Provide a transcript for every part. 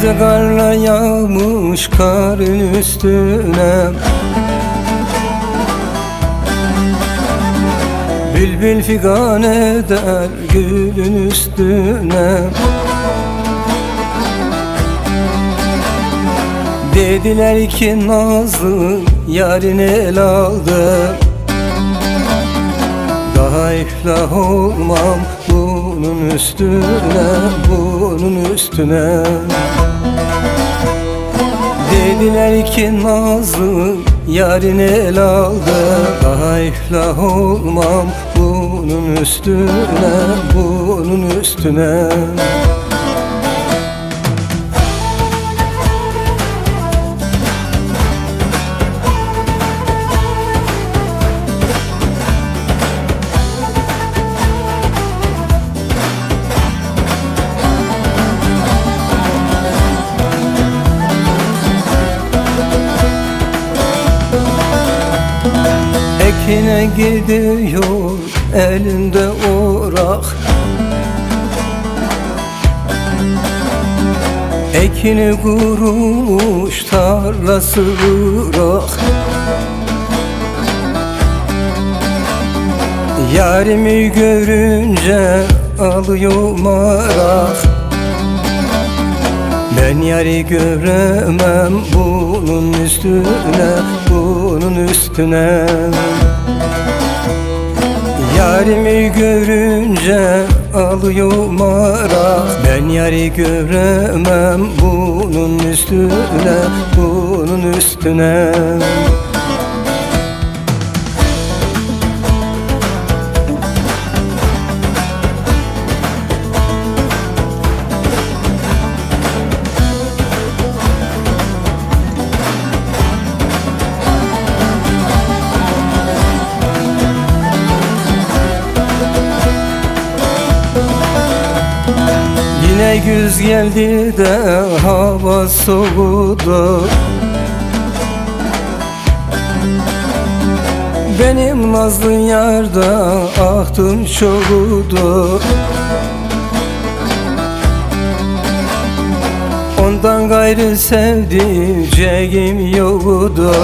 Taze karla yağmış karın üstüne, bülbül figan eder gülün üstüne. Dediler ki nazlı yarın el aldı, daha iflah olmam bunun üstüne, bunun üstüne. Dediler ki nazlı yarın el aldı, daha iflah olmam bunun üstüne, bunun üstüne. Ekine gidiyor elinde orak, ekini kurumuş tarlası bırak. Yarimi görünce alıyor marak, ben yari göremem bunun üstüne, bunun üstüne. Yarimi görünce alıyor marak, ben yari göremem bunun üstüne, bunun üstüne. Yine güz geldi de hava soğudu, benim nazlı yarda ahtım çoğudu. Ondan gayrı sevdiceğim yoktu,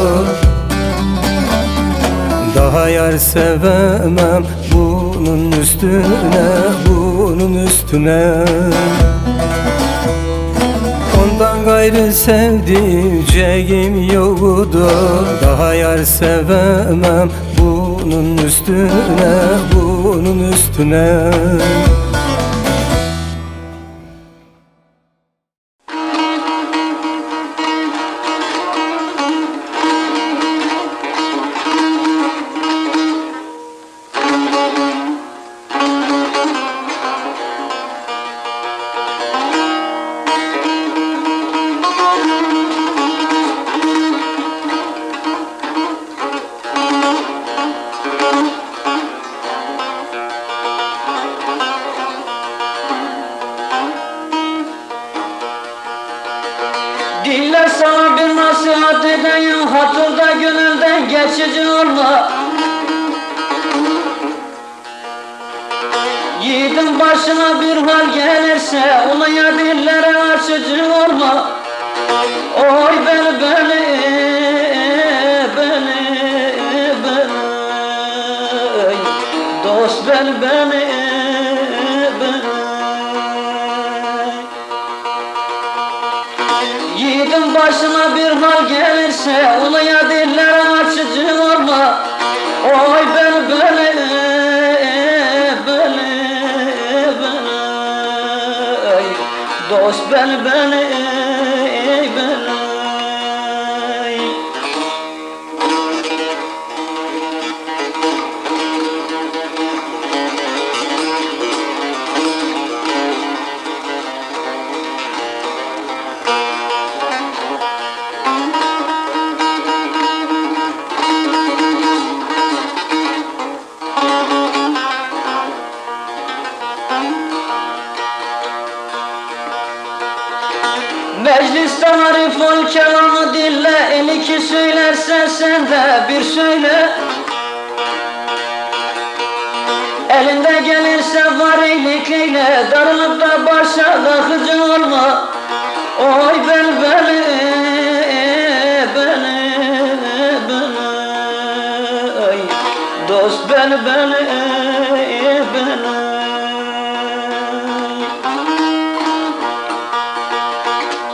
daha yar sevemem bunun üstüne, bunun üstüne. Ondan gayrı sevdiceğim yoktu, daha yar sevemem bunun üstüne, bunun üstüne. Dille sana bir nasihat edeyim, hatırda gönülden geçici olma. Yiğidin başına bir hal gelirse, uluya dillere açıcı olma. Oy beni, beni, beni, beni, dost beni, beni, beni. Yiğidin başına bir hal gelirse, uluya dillere açıcı olma. Oy beni, beni, beni, beni, dost beni, beni, beni. Meclisten arif ol, kelamı dille, el iki söylersen sen de bir söyle. Elinde gelirse var eylik eyle, darılıp da başa bakıcı olma. Oy beni ay, dost beni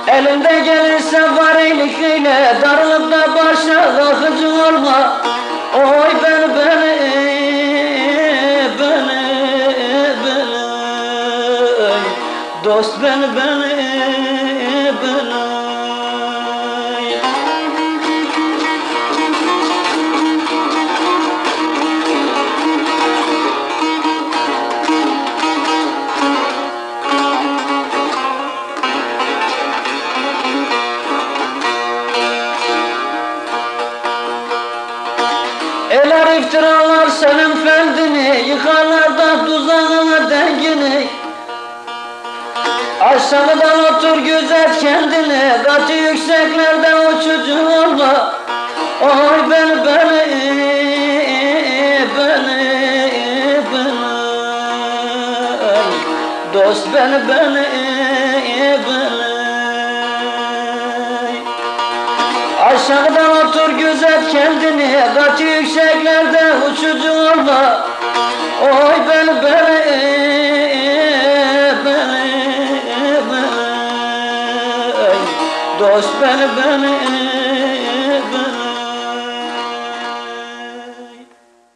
elimde gelirse var eylikle, darılıp da başa akıcı olma. Oy beni ay, dost beni Eller iftiralar senin fendini, yıkarlar da tuzağına dengini. Aşağıdan otur gözet kendini, katı yükseklerde uçucu olma. Oy beni ay, dost beni aşağıdan otur gözet kendini, katı yükseklerde uçucu olma. Oy beni ay, dost beni